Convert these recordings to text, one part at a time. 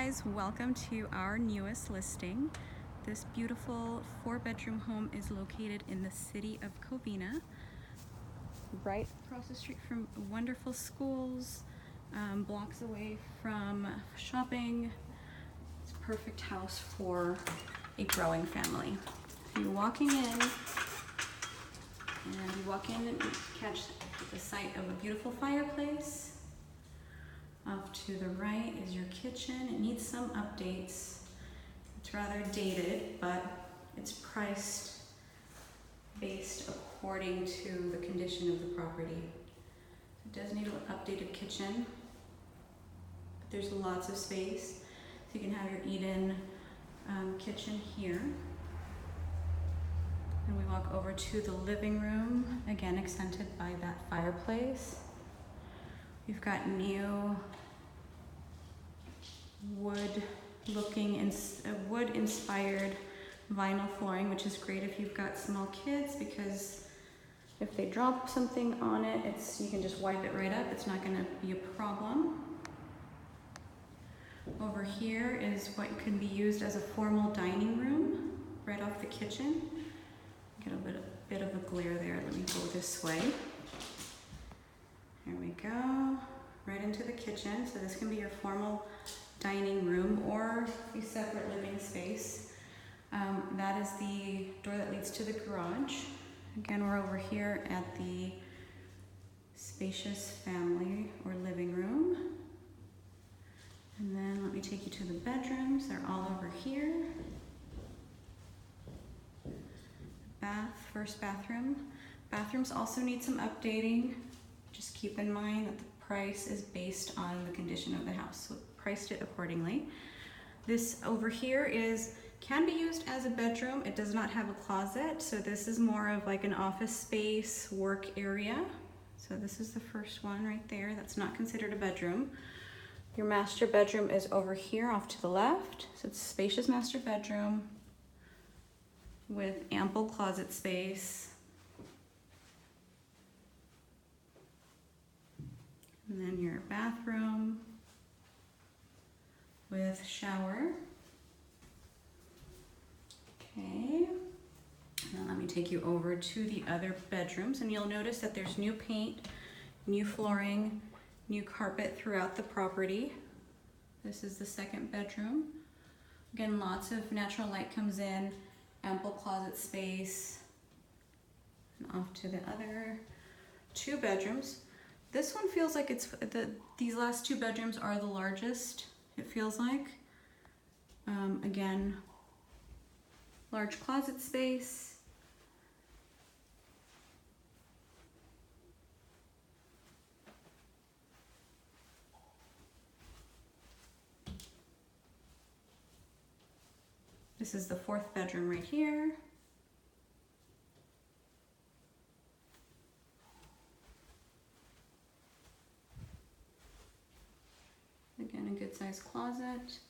guys, welcome to our newest listing. This beautiful 4-bedroom home is located in the city of Covina, right across the street from wonderful schools, blocks away from shopping. It's a perfect house for a growing family. You're walking in, and and catch the sight of a beautiful fireplace. Off to the right is your kitchen. It needs some updates. It's rather dated, but it's priced based according to the condition of the property. It does need an updated kitchen, but there's lots of space. So you can have your eat-in kitchen here. And we walk over to the living room, again accented by that fireplace. We've got new wood-inspired vinyl flooring, which is great if you've got small kids, because if they drop something on it, you can just wipe it right up. It's not going to be a problem. Over here is what can be used as a formal dining room, right off the kitchen. Get a bit of a glare there. Let me go this way. Here we go, right into the kitchen. So this can be your formal dining room or a separate living space. That is the door that leads to the garage. Again, we're over here at the spacious family or living room. And then let me take you to the bedrooms. They're all over here. First bathroom. Bathrooms also need some updating. Just keep in mind that the price is based on the condition of the house, so priced it accordingly. This over here can be used as a bedroom. It does not have a closet, so this is more of like an office space, work area. So this is the first one right there. That's not considered a bedroom. Your master bedroom is over here off to the left. So it's a spacious master bedroom with ample closet space. And then your bathroom with shower. Okay, and then let me take you over to the other bedrooms, and you'll notice that there's new paint, new flooring, new carpet throughout the property. This is the second bedroom. Again, lots of natural light comes in, ample closet space. And off to the other two bedrooms. This one feels like these last two bedrooms are the largest, it feels like. Again, large closet space. This is the fourth bedroom right here. Again, a good sized closet.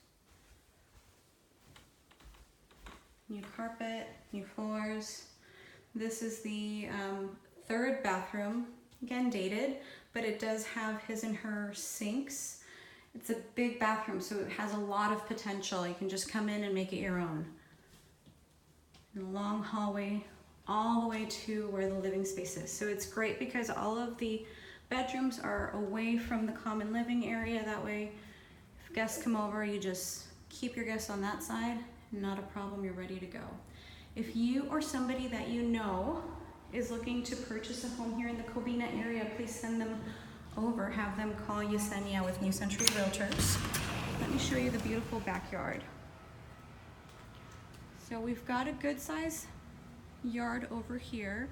New carpet, new floors. This is the third bathroom, again dated, but it does have his and her sinks. It's a big bathroom, so it has a lot of potential. You can just come in and make it your own. And a long hallway all the way to where the living space is. So it's great because all of the bedrooms are away from the common living area. That way, if guests come over, you just keep your guests on that side. Not a problem, you're ready to go. If you or somebody that you know is looking to purchase a home here in the Covina area, please send them over. Have them call Yesenia with New Century Realtors. Let me show you the beautiful backyard. So we've got a good size yard over here.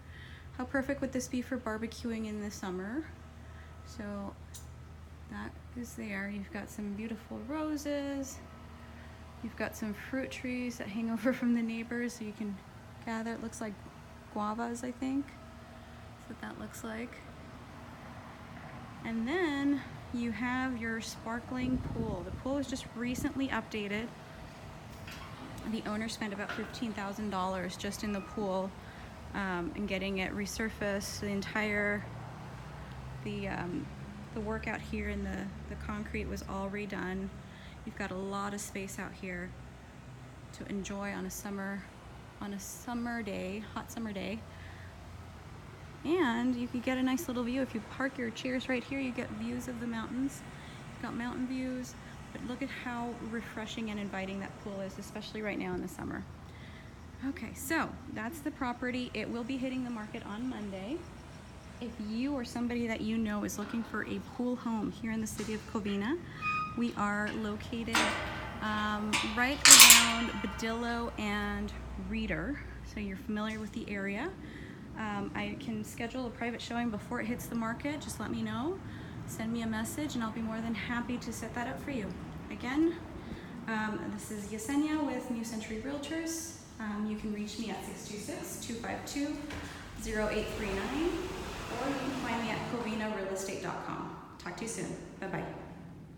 How perfect would this be for barbecuing in the summer? So that is there. You've got some beautiful roses. You've got some fruit trees that hang over from the neighbors, so you can gather. It looks like guavas, I think. That's what that looks like. And then you have your sparkling pool. The pool was just recently updated. The owner spent about $15,000 just in the pool and getting it resurfaced. The work out here in the concrete was all redone. You've got a lot of space out here to enjoy on a summer day, hot summer day. And you can get a nice little view. If you park your chairs right here, you get views of the mountains. You've got mountain views, but look at how refreshing and inviting that pool is, especially right now in the summer. Okay, so that's the property. It will be hitting the market on Monday. If you or somebody that you know is looking for a pool home here in the city of Covina, we are located right around Badillo and Reeder, so you're familiar with the area. I can schedule a private showing before it hits the market. Just let me know, send me a message, and I'll be more than happy to set that up for you. Again, this is Yesenia with New Century Realtors. You can reach me at 626-252-0839, or you can find me at covinarealestate.com. Talk to you soon. Bye-bye.